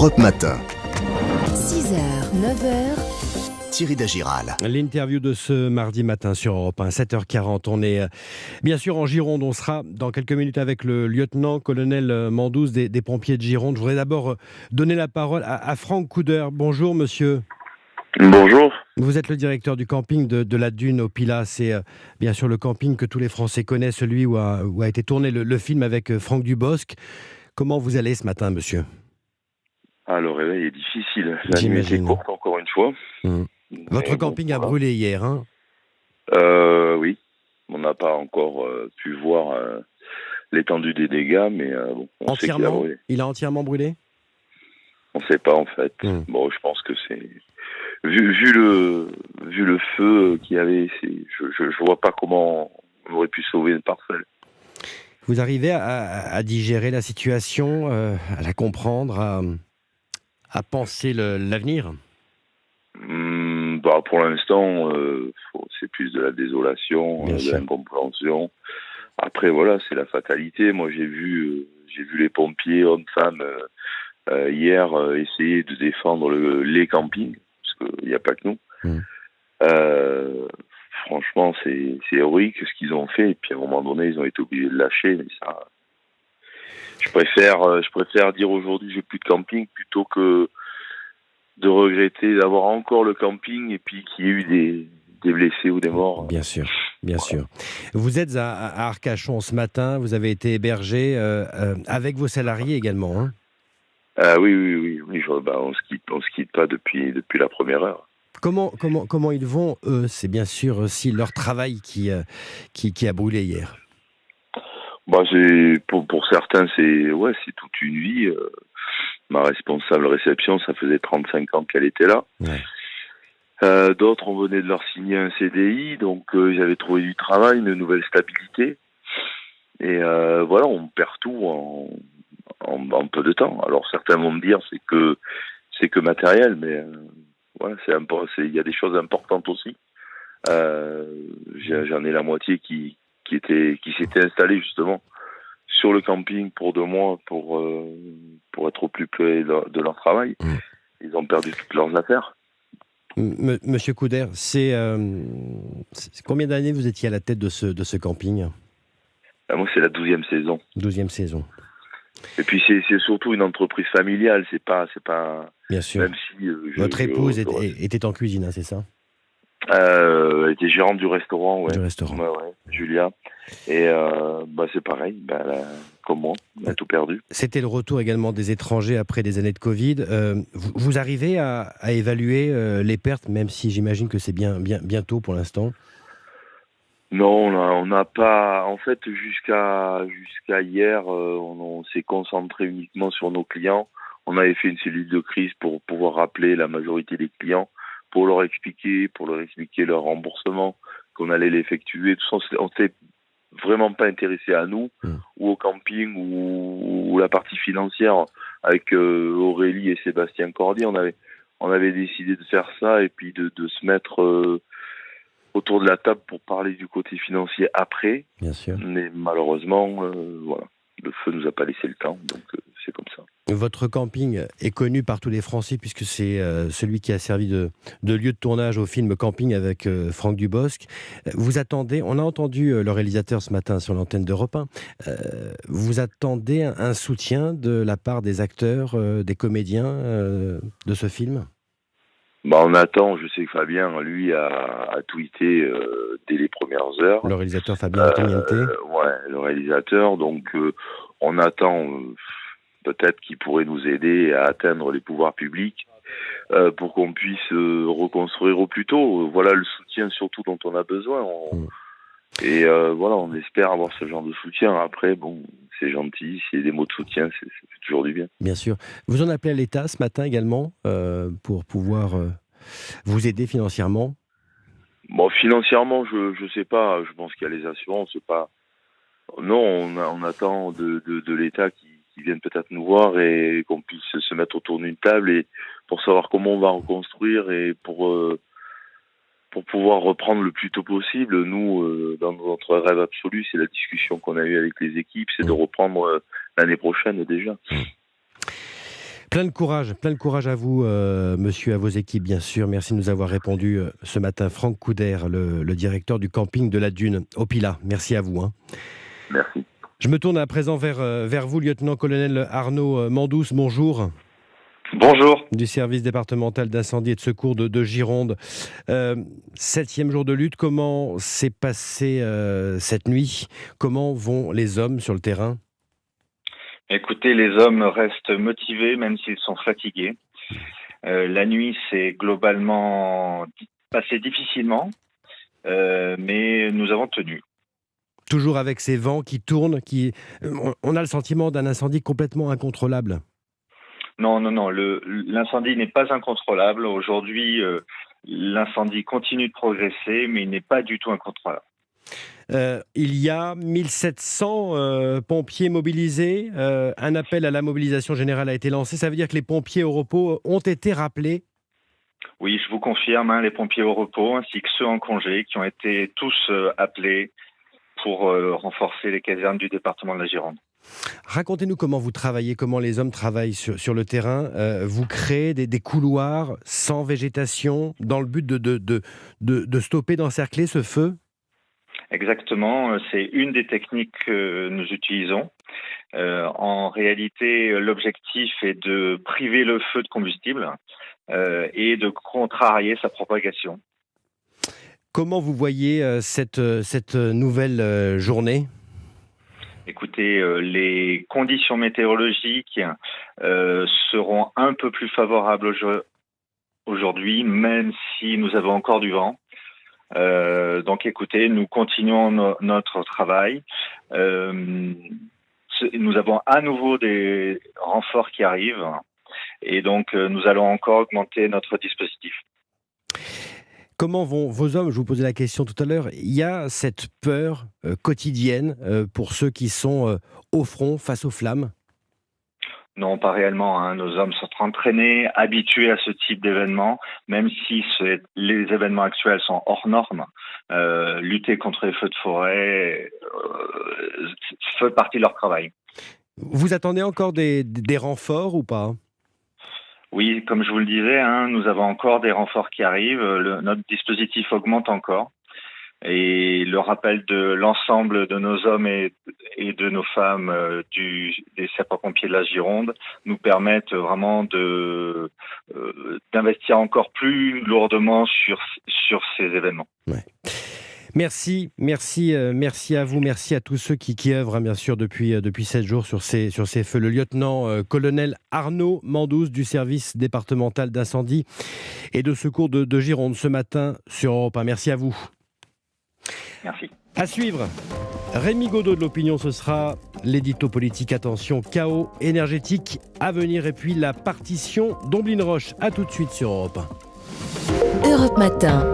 Europe Matin. 6h, 9h. Thierry Dagiral. L'interview de ce mardi matin sur Europe 1, 7h40. On est bien sûr en Gironde. On sera dans quelques minutes avec le lieutenant-colonel Mandouze des pompiers de Gironde. Je voudrais d'abord donner la parole à Franck Couder. Bonjour monsieur. Bonjour. Vous êtes le directeur du camping de la Dune au Pilat. C'est bien sûr le camping que tous les Français connaissent, celui où a été tourné le film avec Franck Dubosc. Comment vous allez ce matin, monsieur ? Le réveil est difficile. La nuit J'imagine. était courte encore une fois. Votre camping a brûlé hier, hein ? Oui. On n'a pas encore pu voir l'étendue des dégâts, mais on sait qu'il a brûlé. Il a entièrement brûlé ? On ne sait pas en fait. Bon, je pense que c'est... Vu le feu qu'il y avait, je vois pas comment on aurait pu sauver une parcelle. Vous arrivez à digérer la situation, à la comprendre, à penser l'avenir ? Pour l'instant, c'est plus de la désolation, de l'incompréhension. Après, voilà, c'est la fatalité. Moi, j'ai vu les pompiers, hommes, femmes, hier, essayer de défendre les campings, parce qu'il n'y a pas que nous. Franchement, c'est héroïque ce qu'ils ont fait. Et puis, à un moment donné, ils ont été obligés de lâcher. Mais ça, je préfère dire aujourd'hui, j'ai plus de camping, plutôt que de regretter d'avoir encore le camping et puis qu'il y ait eu des blessés ou des morts. Bien sûr, bien sûr. Vous êtes à Arcachon ce matin, vous avez été hébergé avec vos salariés également, hein ? Oui. On se quitte pas depuis la première heure. Comment ils vont, eux ? C'est bien sûr aussi leur travail qui a brûlé hier. Pour certains, c'est toute une vie. Ma responsable réception, ça faisait 35 ans qu'elle était là. Ouais. D'autres, on venait de leur signer un CDI, donc ils avaient trouvé du travail, une nouvelle stabilité. Et on perd tout en peu de temps. Alors certains vont me dire c'est que matériel, mais il y a des choses importantes aussi. J'en ai la moitié qui s'était installée justement sur le camping pour 2 mois pour être au plus près de leur travail. Ils ont perdu toutes leurs affaires. Monsieur Couder, c'est combien d'années vous étiez à la tête de ce camping ? Moi, c'est la 12e saison. 12e saison. Et puis c'est surtout une entreprise familiale, c'est pas. Bien sûr. Même si votre épouse était en cuisine, hein, c'est ça ? Elle était gérante du restaurant, ouais. Du restaurant. Ouais, Julia. Et c'est pareil, comme moi, elle a tout perdu. C'était le retour également des étrangers après des années de Covid. Vous arrivez à évaluer les pertes, même si j'imagine que c'est bientôt pour l'instant ? Non, on n'a pas. En fait, jusqu'à hier, on s'est concentré uniquement sur nos clients. On avait fait une cellule de crise pour pouvoir rappeler la majorité des clients, pour leur expliquer leur remboursement, qu'on allait l'effectuer. Tout ça, on s'est vraiment pas intéressé à nous, ou au camping, ou la partie financière. Avec Aurélie et Sébastien Cordier, on avait décidé de faire ça et puis de se mettre autour de la table pour parler du côté financier après. Bien sûr. Mais malheureusement, le feu nous a pas laissé le temps, donc c'est comme ça. Votre camping est connu par tous les Français puisque c'est celui qui a servi de lieu de tournage au film Camping avec Franck Dubosc. Vous attendez, on a entendu le réalisateur ce matin sur l'antenne d'Europe 1, vous attendez un soutien de la part des acteurs, des comédiens de ce film ? On attend, je sais que Fabien, lui, a tweeté dès les premières heures. Le réalisateur Fabien Antoniente. Le réalisateur, donc on attend peut-être qu'il pourrait nous aider à atteindre les pouvoirs publics pour qu'on puisse reconstruire au plus tôt. Voilà le soutien surtout dont on a besoin. Et on espère avoir ce genre de soutien. Après, c'est gentil, c'est des mots de soutien, ça fait toujours du bien. Bien sûr. Vous en appelez à l'État ce matin également pour pouvoir vous aider financièrement ? Financièrement, je sais pas. Je pense qu'il y a les assurances. C'est pas. Non, on attend de l'État qui vienne peut-être nous voir et qu'on puisse se mettre autour d'une table et pour savoir comment on va reconstruire et pour pouvoir reprendre le plus tôt possible. Nous, dans notre rêve absolu, c'est la discussion qu'on a eue avec les équipes, c'est de reprendre l'année prochaine déjà. Plein de courage à vous, monsieur, à vos équipes, bien sûr. Merci de nous avoir répondu ce matin. Franck Couder, le directeur du camping de la Dune, au Pilat. Merci à vous. Merci. Je me tourne à présent vers vous, lieutenant-colonel Arnaud Mandous. Bonjour. Bonjour. Du service départemental d'incendie et de secours de Gironde. 7e jour de lutte, comment s'est passée cette nuit? Comment vont les hommes sur le terrain? Écoutez, les hommes restent motivés même s'ils sont fatigués. La nuit s'est globalement passée difficilement, mais nous avons tenu. Toujours avec ces vents qui tournent, on a le sentiment d'un incendie complètement incontrôlable. Non, l'incendie n'est pas incontrôlable. Aujourd'hui, l'incendie continue de progresser, mais il n'est pas du tout incontrôlable. Il y a 1700 pompiers mobilisés. Un appel à la mobilisation générale a été lancé. Ça veut dire que les pompiers au repos ont été rappelés? Oui, je vous confirme, les pompiers au repos ainsi que ceux en congé qui ont été tous appelés pour renforcer les casernes du département de la Gironde. Racontez-nous comment vous travaillez, comment les hommes travaillent sur le terrain. Vous créez des couloirs sans végétation dans le but de stopper, d'encercler ce feu? Exactement, c'est une des techniques que nous utilisons. En réalité, l'objectif est de priver le feu de combustible et de contrarier sa propagation. Comment vous voyez cette nouvelle journée? Écoutez, les conditions météorologiques seront un peu plus favorables aujourd'hui, même si nous avons encore du vent. Donc écoutez, nous continuons notre travail. Nous avons à nouveau des renforts qui arrivent et donc nous allons encore augmenter notre dispositif. Comment vont vos hommes? Je vous posais la question tout à l'heure. Il y a cette peur quotidienne pour ceux qui sont au front face aux flammes? Non, pas réellement. Nos hommes sont entraînés, habitués à ce type d'événements, même si les événements actuels sont hors normes. Lutter contre les feux de forêt fait partie de leur travail. Vous attendez encore des renforts ou pas? Oui, comme je vous le disais, nous avons encore des renforts qui arrivent. Notre dispositif augmente encore. Et le rappel de l'ensemble de nos hommes et de nos femmes des sapeurs-pompiers de la Gironde nous permettent vraiment d'investir encore plus lourdement sur ces événements. Ouais. Merci à vous, merci à tous ceux qui œuvrent bien sûr depuis 7 jours sur ces feux. Le lieutenant-colonel Arnaud Mandous du service départemental d'incendie et de secours de Gironde ce matin sur Europe 1. Merci à vous. Merci. À suivre, Rémi Godot de l'Opinion, ce sera l'édito politique. Attention, chaos énergétique à venir et puis la partition d'Omblin Roche. À tout de suite sur Europe 1. Europe Matin.